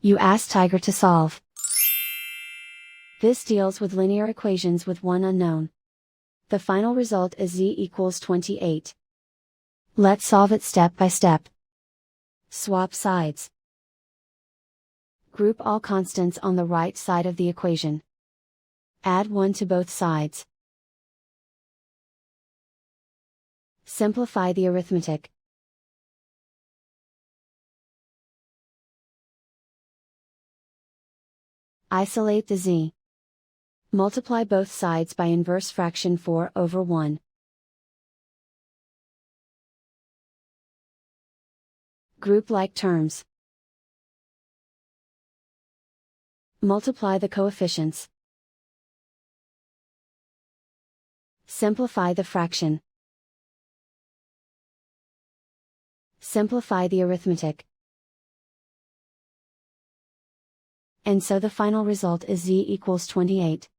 You ask Tiger to solve. This deals with linear equations with one unknown. The final result is z equals 28. Let's solve it step by step. Swap sides. Group all constants on the right side of the equation. Add 1 to both sides. Simplify the arithmetic. Isolate the z. Multiply both sides by inverse fraction 4/1. Group like terms. Multiply the coefficients. Simplify the fraction. Simplify the arithmetic. And so the final result is z equals 28.